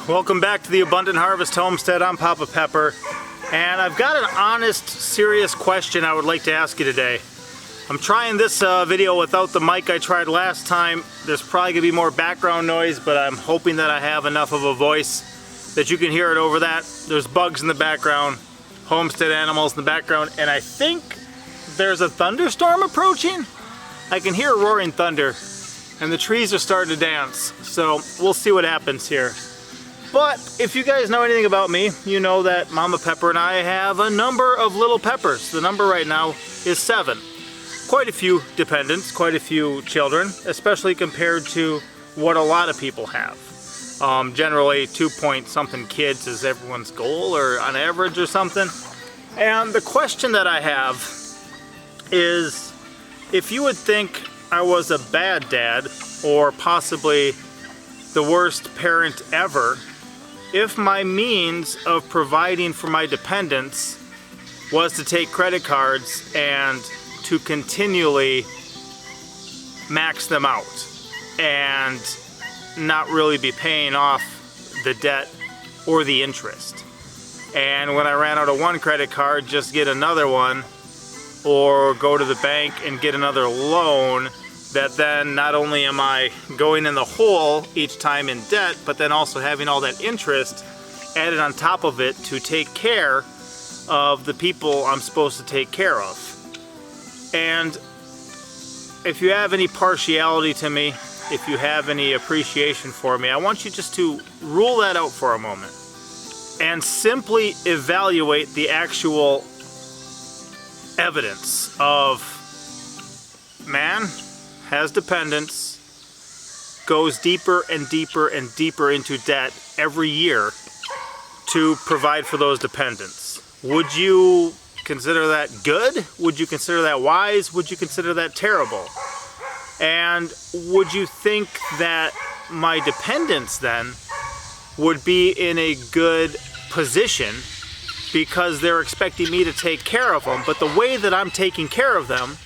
Welcome back to the Abundant Harvest Homestead. I'm Papa Pepper, and I've got an honest, serious question I would like to ask you today. I'm trying this video without the mic I tried last time. There's probably going to be more background noise, but I'm hoping that I have enough of a voice that you can hear it over that. There's bugs in the background, homestead animals in the background, and I think there's a thunderstorm approaching. I can hear roaring thunder, and the trees are starting to dance, so we'll see what happens here. But if you guys know anything about me, you know that Mama Pepper and I have a number of little peppers. The number right now is 7. Quite a few dependents, quite a few children, especially compared to what a lot of people have. Generally 2-point-something kids is everyone's goal, or on average or something. And the question that I have is, if you would think I was a bad dad, or possibly the worst parent ever, if my means of providing for my dependents was to take credit cards and to continually max them out and not really be paying off the debt or the interest. And when I ran out of one credit card, just get another one, or go to the bank and get another loan, that then not only am I going in the hole each time in debt, but then also having all that interest added on top of it to take care of the people I'm supposed to take care of. And if you have any partiality to me, if you have any appreciation for me, I want you just to rule that out for a moment and simply evaluate the actual evidence of man has dependents, goes deeper and deeper and deeper into debt every year to provide for those dependents. Would you consider that good? Would you consider that wise? Would you consider that terrible? And would you think that my dependents then would be in a good position because they're expecting me to take care of them, but the way that I'm taking care of them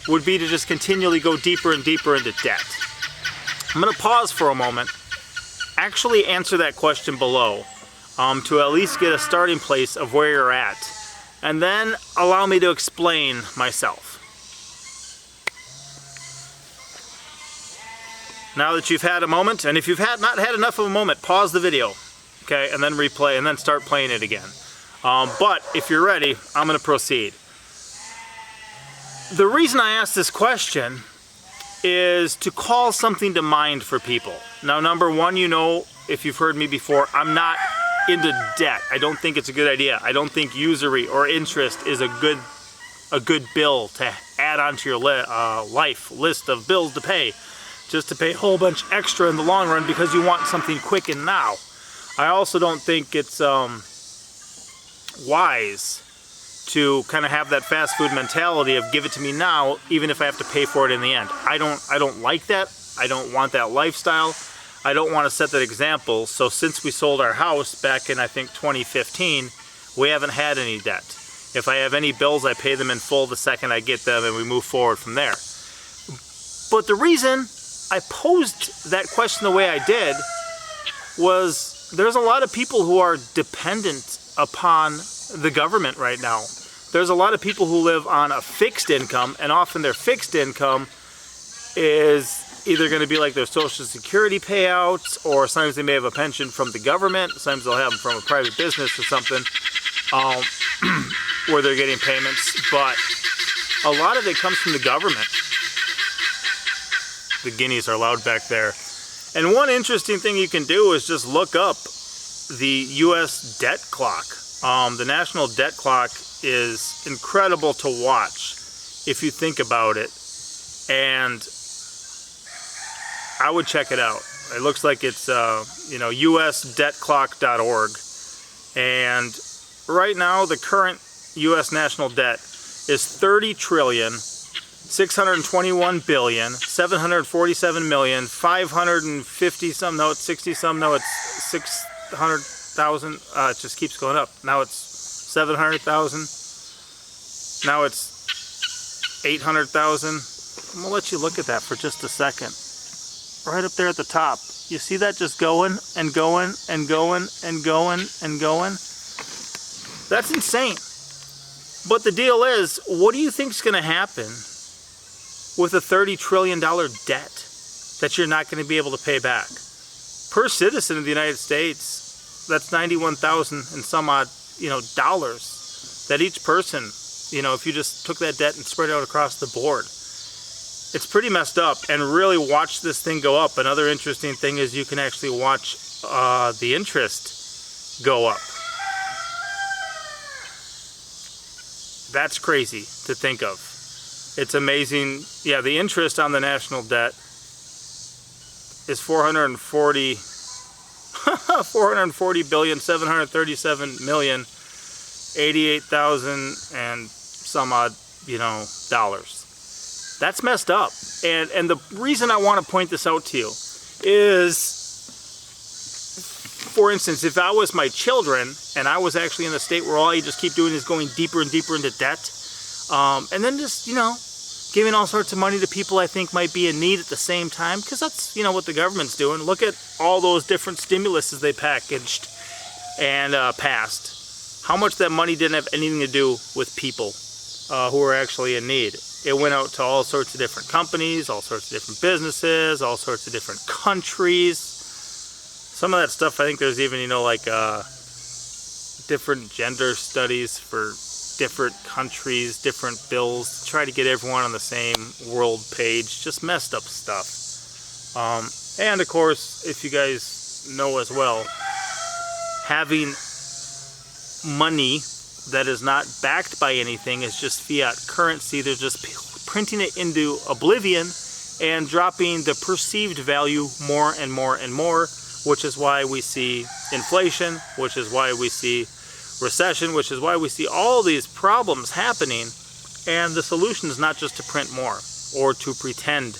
would be to just continually go deeper and deeper into debt? I'm going to pause for a moment, actually answer that question below, to at least get a starting place of where you're at, and then allow me to explain myself. Now that you've had a moment, and if you've not had enough of a moment, pause the video, okay, and then replay, and then start playing it again. But if you're ready, I'm going to proceed. The reason I asked this question is to call something to mind for people. Now, number one, you know, if you've heard me before, I'm not into debt. I don't think it's a good idea. I don't think usury or interest is a good bill to add onto your life list of bills to pay, just to pay a whole bunch extra in the long run because you want something quick and now. I also don't think it's wise to kind of have that fast food mentality of give it to me now, even if I have to pay for it in the end. I don't like that. I don't want that lifestyle. I don't want to set that example. So since we sold our house back in, I think, 2015, we haven't had any debt. If I have any bills, I pay them in full the second I get them, and we move forward from there. But the reason I posed that question the way I did was there's a lot of people who are dependent upon the government right now. There's a lot of people who live on a fixed income, and often their fixed income is either going to be like their Social Security payouts, or sometimes they may have a pension from the government, sometimes they'll have them from a private business or something, where they're getting payments, but a lot of it comes from the government. The guineas are loud back there. And one interesting thing you can do is just look up the U.S. debt clock. The national debt clock is incredible to watch if you think about it, and I would check it out. It looks like it's usdebtclock.org, and right now the current U.S. national debt is 30,621,747,550 some. No, it's 60 some. No, it's 600,000. It just keeps going up. Now it's 700,000. Now it's 800,000. I'm gonna let you look at that for just a second. right up there at the top. You see that just going and going and going and going and going? That's insane. But the deal is, what do you think is going to happen with a $30 trillion debt that you're not going to be able to pay back? Per citizen of the United States, that's 91,000 and some odd, dollars that each person, if you just took that debt and spread it out across the board. It's pretty messed up, and really watch this thing go up. Another interesting thing is you can actually watch the interest go up. That's crazy to think of. It's amazing. Yeah, the interest on the national debt is 440,737,088,000 and some odd, dollars. That's messed up. And the reason I want to point this out to you is, for instance, if I was my children and I was actually in a state where all you just keep doing is going deeper and deeper into debt, and then just, giving all sorts of money to people I think might be in need at the same time, because that's, what the government's doing. Look at all those different stimuluses they packaged and passed. How much that money didn't have anything to do with people who are actually in need. It went out to all sorts of different companies, all sorts of different businesses, all sorts of different countries. Some of that stuff, I think there's even, different gender studies for different countries, different bills, to try to get everyone on the same world page. Just messed up stuff. And of course, if you guys know as well, having money that is not backed by anything is just fiat currency. They're just printing it into oblivion and dropping the perceived value more and more and more, which is why we see inflation, which is why we see recession, which is why we see all these problems happening. And the solution is not just to print more or to pretend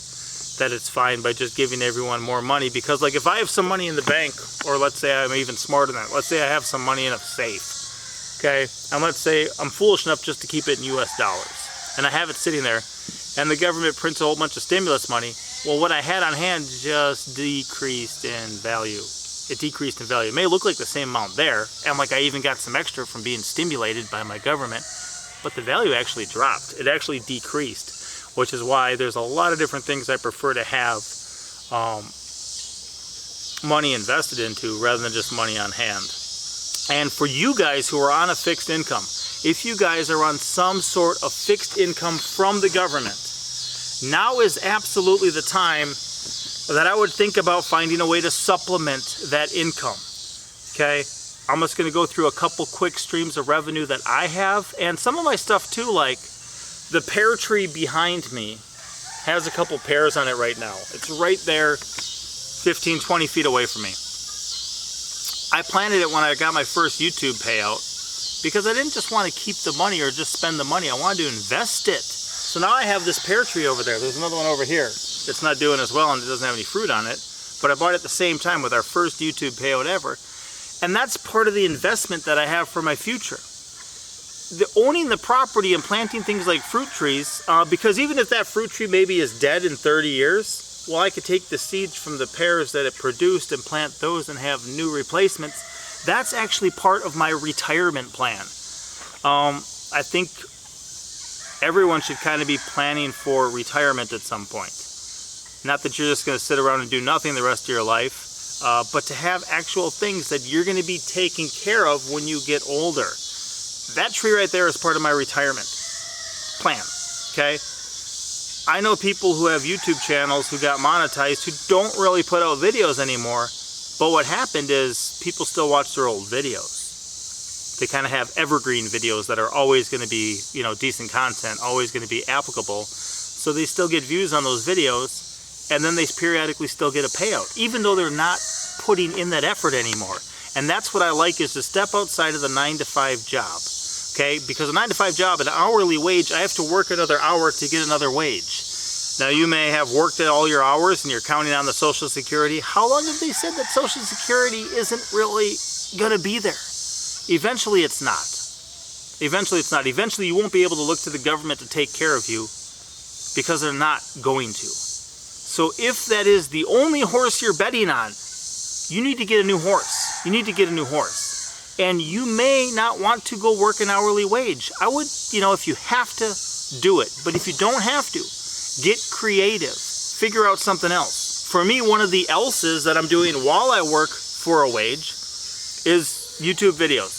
that it's fine by just giving everyone more money. Because like if I have some money in the bank, or let's say I'm even smarter than that, let's say I have some money in a safe, okay, and let's say I'm foolish enough just to keep it in US dollars, and I have it sitting there, and the government prints a whole bunch of stimulus money. Well, what I had on hand just decreased in value. It decreased in value. It may look like the same amount there, and like I even got some extra from being stimulated by my government, but the value actually dropped. It actually decreased, which is why there's a lot of different things I prefer to have money invested into rather than just money on hand. And for you guys who are on a fixed income, if you guys are on some sort of fixed income from the government, now is absolutely the time that I would think about finding a way to supplement that income. Okay, I'm just going to go through a couple quick streams of revenue that I have, and some of my stuff too, like the pear tree behind me has a couple pears on it right now. It's right there 15-20 feet away from me. I planted it when I got my first YouTube payout because I didn't just want to keep the money or just spend the money. I wanted to invest it. So now I have this pear tree over there. There's another one over here that's not doing as well and it doesn't have any fruit on it. But I bought it at the same time with our first YouTube payout ever. And that's part of the investment that I have for my future. Owning the property and planting things like fruit trees, because even if that fruit tree maybe is dead in 30 years, well, I could take the seeds from the pears that it produced and plant those and have new replacements. That's actually part of my retirement plan. I think everyone should kind of be planning for retirement at some point. Not that you're just going to sit around and do nothing the rest of your life, but to have actual things that you're going to be taking care of when you get older. That tree right there is part of my retirement plan, okay? I know people who have YouTube channels who got monetized who don't really put out videos anymore, but what happened is people still watch their old videos. They kind of have evergreen videos that are always going to be, decent content, always going to be applicable. So they still get views on those videos, and then they periodically still get a payout, even though they're not putting in that effort anymore. And that's what I like, is to step outside of the 9-to-5 job. Okay, because a 9-to-5 job, an hourly wage, I have to work another hour to get another wage. Now you may have worked at all your hours and you're counting on the Social Security. How long have they said that Social Security isn't really going to be there? Eventually it's not. Eventually it's not. Eventually you won't be able to look to the government to take care of you because they're not going to. So So if that is the only horse you're betting on, you need to get a new horse. You need to get a new horse. And you may not want to go work an hourly wage. I would, if you have to, do it. But if you don't have to, get creative. Figure out something else. For me, one of the else's that I'm doing while I work for a wage is YouTube videos.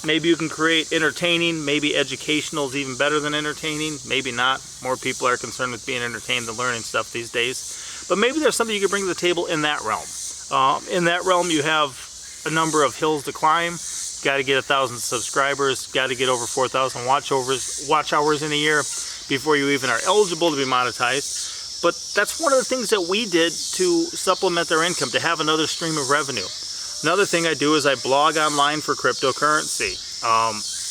Maybe you can create entertaining, maybe educational is even better than entertaining, maybe not. More people are concerned with being entertained than learning stuff these days. But maybe there's something you can bring to the table in that realm. In that realm, you have a number of hills to climb. Got to get 1,000 subscribers, got to get over 4,000 watch hours in a year before you even are eligible to be monetized. But that's one of the things that we did to supplement our income, to have another stream of revenue. Another thing I do is I blog online for cryptocurrency.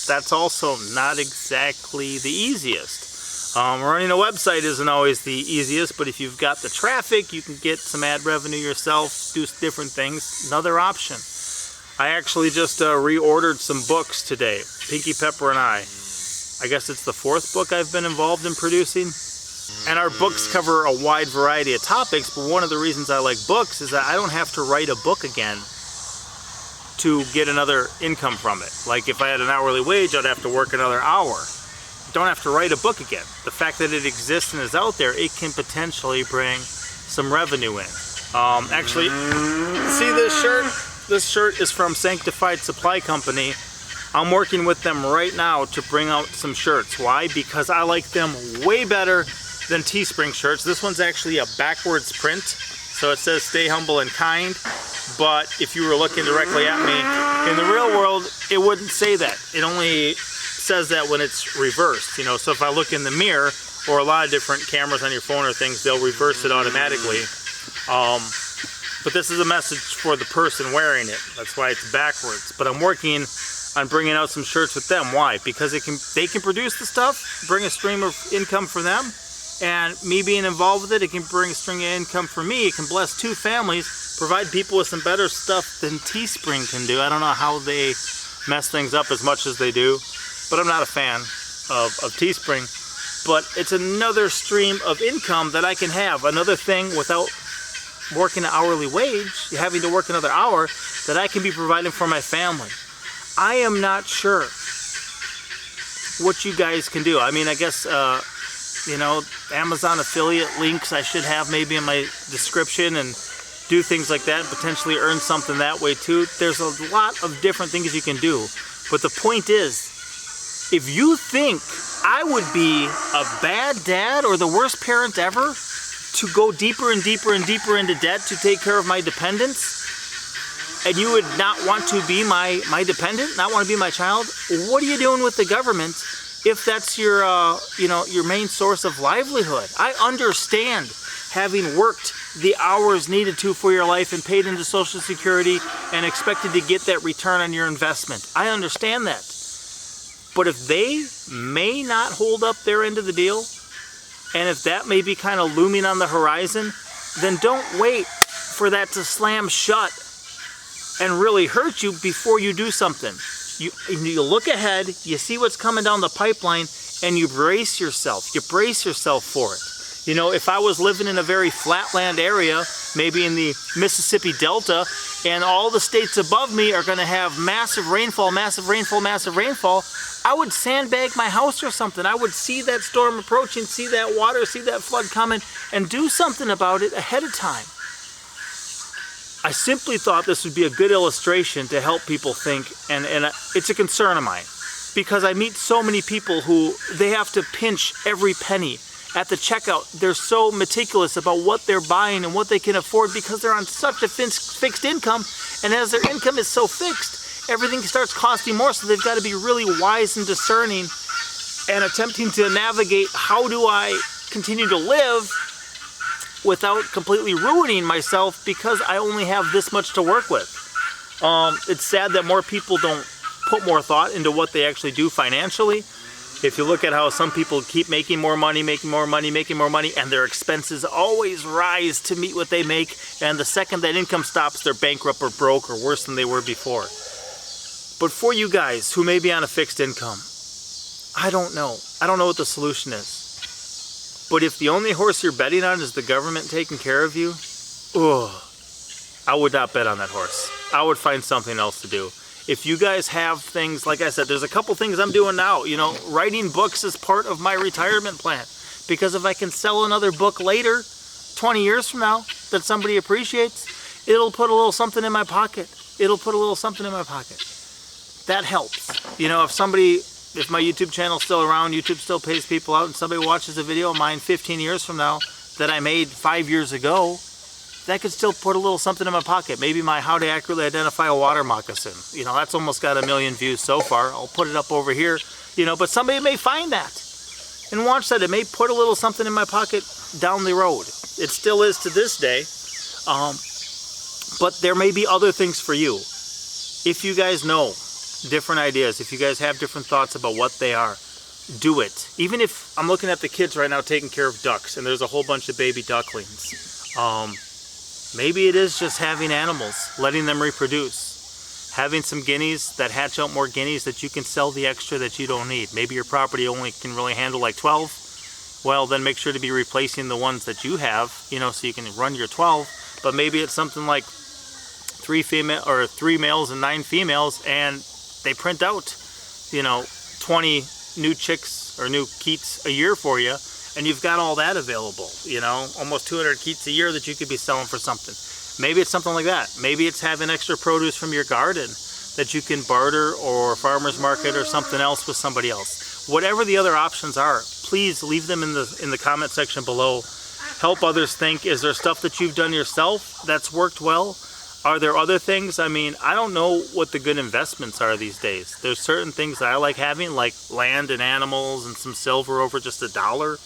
That's also not exactly the easiest. Running a website isn't always the easiest, but if you've got the traffic, you can get some ad revenue yourself, do different things. Another option. I actually just reordered some books today. Pinky Pepper and I guess it's the 4th book I've been involved in producing. And our books cover a wide variety of topics, but one of the reasons I like books is that I don't have to write a book again to get another income from it. Like if I had an hourly wage, I'd have to work another hour. Don't have to write a book again. The fact that it exists and is out there, it can potentially bring some revenue in. Actually, see this shirt? This shirt is from Sanctified Supply Company. I'm working with them right now to bring out some shirts. Why? Because I like them way better than Teespring shirts. This one's actually a backwards print. So it says stay humble and kind. But if you were looking directly at me, in the real world, it wouldn't say that. It only says that when it's reversed. So if I look in the mirror, or a lot of different cameras on your phone or things, they'll reverse it automatically. But this is a message for the person wearing it. That's why it's backwards. But I'm working on bringing out some shirts with them. Why? Because they can produce the stuff, bring a stream of income for them, and me being involved with it, it can bring a string of income for me. It can bless 2 families, provide people with some better stuff than Teespring can do. I don't know how they mess things up as much as they do, but I'm not a fan of Teespring. But it's another stream of income that I can have. Another thing without working an hourly wage, having to work another hour, that I can be providing for my family. I am not sure what you guys can do. I mean, I guess, Amazon affiliate links I should have maybe in my description and do things like that and potentially earn something that way too. There's a lot of different things you can do. But the point is, if you think I would be a bad dad or the worst parent ever to go deeper and deeper and deeper into debt to take care of my dependents, and you would not want to be my dependent, not want to be my child, what are you doing with the government if that's your your main source of livelihood? I understand having worked the hours needed to for your life and paid into Social Security and expected to get that return on your investment. I understand that. But if they may not hold up their end of the deal, and if that may be kind of looming on the horizon, then don't wait for that to slam shut and really hurt you before you do something. You look ahead, you see what's coming down the pipeline, and you brace yourself. You brace yourself for it. If I was living in a very flatland area, maybe in the Mississippi Delta, and all the states above me are going to have massive rainfall, massive rainfall, massive rainfall, I would sandbag my house or something. I would see that storm approaching, see that water, see that flood coming, and do something about it ahead of time. I simply thought this would be a good illustration to help people think, and it's a concern of mine, because I meet so many people who they have to pinch every penny at the checkout. They're so meticulous about what they're buying and what they can afford because they're on such a fixed income, and as their income is so fixed, everything starts costing more, so they've got to be really wise and discerning and attempting to navigate, how do I continue to live without completely ruining myself because I only have this much to work with. It's sad that more people don't put more thought into what they actually do financially. If you look at how some people keep making more money, and their expenses always rise to meet what they make, and the second that income stops, they're bankrupt or broke or worse than they were before. But for you guys who may be on a fixed income, I don't know. I don't know what the solution is. But if the only horse you're betting on is the government taking care of you, I would not bet on that horse. I would find something else to do. If you guys have things, like I said, there's a couple things I'm doing now. You know, writing books is part of my retirement plan. Because if I can sell another book later, 20 years from now, that somebody appreciates, it'll put a little something in my pocket. It'll put a little something in my pocket. That helps. You know, if my YouTube channel's still around, YouTube still pays people out, and somebody watches a video of mine 15 years from now that I made 5 years ago, that could still put a little something in my pocket. Maybe my how to accurately identify a water moccasin. You know, that's almost got 1 million views so far. I'll put it up over here, you know, but somebody may find that and watch that. It may put a little something in my pocket down the road. It still is to this day. But there may be other things for you. If you guys know different ideas, if you guys have different thoughts about what they are, do it. Even if I'm looking at the kids right now taking care of ducks and there's a whole bunch of baby ducklings. Maybe it is just having animals, letting them reproduce. Having some guineas that hatch out more guineas that you can sell the extra that you don't need. Maybe your property only can really handle like 12. Well, then make sure to be replacing the ones that you have, you know, so you can run your 12. But maybe it's something like 3 males and 9 females, and they print out, you know, 20 new chicks or new keats a year for you, and you've got all that available, you know, almost 200 keats a year that you could be selling for something. Maybe it's something like that. Maybe it's having extra produce from your garden that you can barter or farmer's market or something else with somebody else. Whatever the other options are, please leave them in the comment section below. Help others think. Is there stuff that you've done yourself that's worked well? Are there other things? I mean, I don't know what the good investments are these days. There's certain things that I like having, like land and animals and some silver over just $1.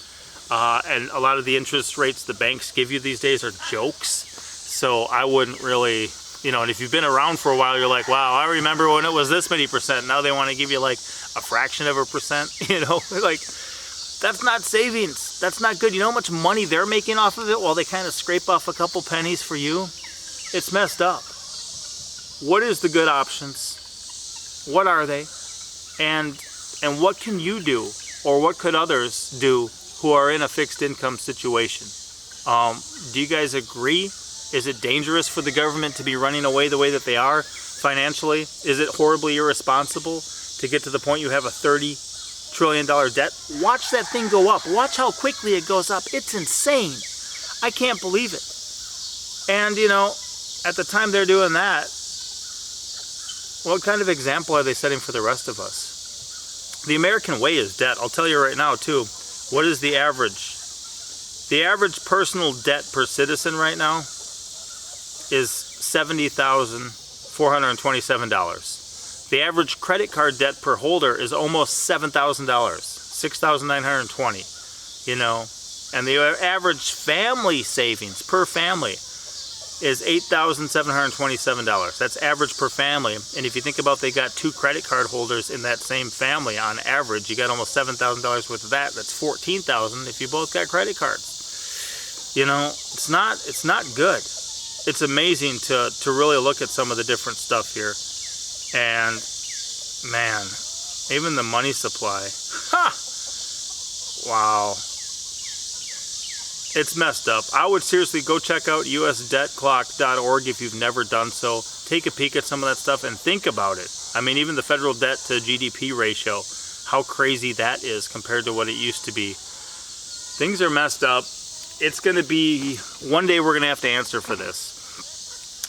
And a lot of the interest rates the banks give you these days are jokes. So I wouldn't really, you know, and if you've been around for a while, you're like, wow, I remember when it was this many percent. Now they want to give you like a fraction of a percent, you know, like that's not savings. That's not good. You know how much money they're making off of it while they kind of scrape off a couple pennies for you? It's messed up. What is the good options? What are they? And what can you do, or what could others do who are in a fixed income situation? Do you guys agree? Is it dangerous for the government to be running away the way that they are financially? Is it horribly irresponsible to get to the point you have a $30 trillion debt? Watch that thing go up. Watch how quickly it goes up. It's insane. I can't believe it. And, you know, at the time they're doing that, what kind of example are they setting for the rest of us? The American way is debt. I'll tell you right now, too. What is the average? The average personal debt per citizen right now is $70,427. The average credit card debt per holder is almost $7,000, $6,920. You know, and the average family savings per family is $8,727. That's average per family. And if you think about, they got 2 credit card holders in that same family on average, you got almost $7,000 worth of that. That's $14,000 if you both got credit cards. You know, it's not good. It's amazing to really look at some of the different stuff here. And man, even the money supply. Ha! Wow. It's messed up. I would seriously go check out usdebtclock.org if you've never done so. Take a peek at some of that stuff and think about it. I mean, even the federal debt to GDP ratio, how crazy that is compared to what it used to be. Things are messed up. It's going to be, one day we're going to have to answer for this.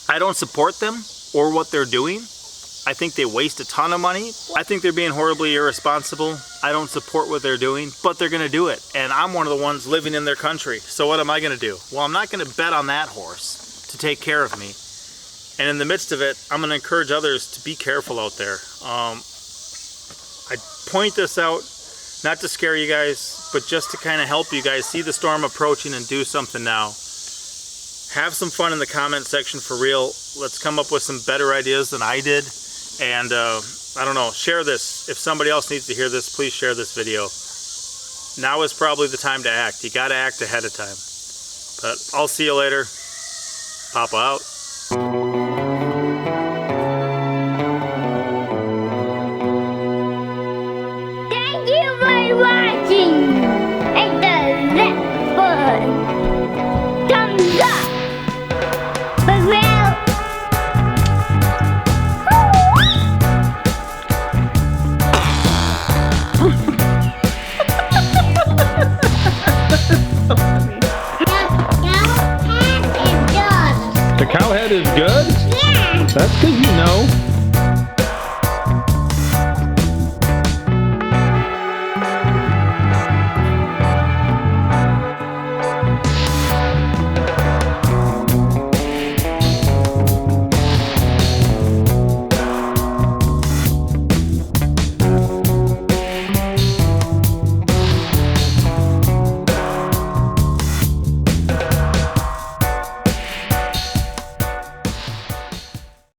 I don't support them or what they're doing. I think they waste a ton of money. I think they're being horribly irresponsible. I don't support what they're doing, but they're going to do it. And I'm one of the ones living in their country. So what am I going to do? Well, I'm not going to bet on that horse to take care of me. And in the midst of it, I'm going to encourage others to be careful out there. I point this out not to scare you guys, but just to kind of help you guys see the storm approaching and do something now. Have some fun in the comment section for real. Let's come up with some better ideas than I did. And I don't know, share this. If somebody else needs to hear this, please share this video. Now is probably the time to act. You gotta act ahead of time. But I'll see you later. Papa out. Thank you for watching. Hit the That's because you know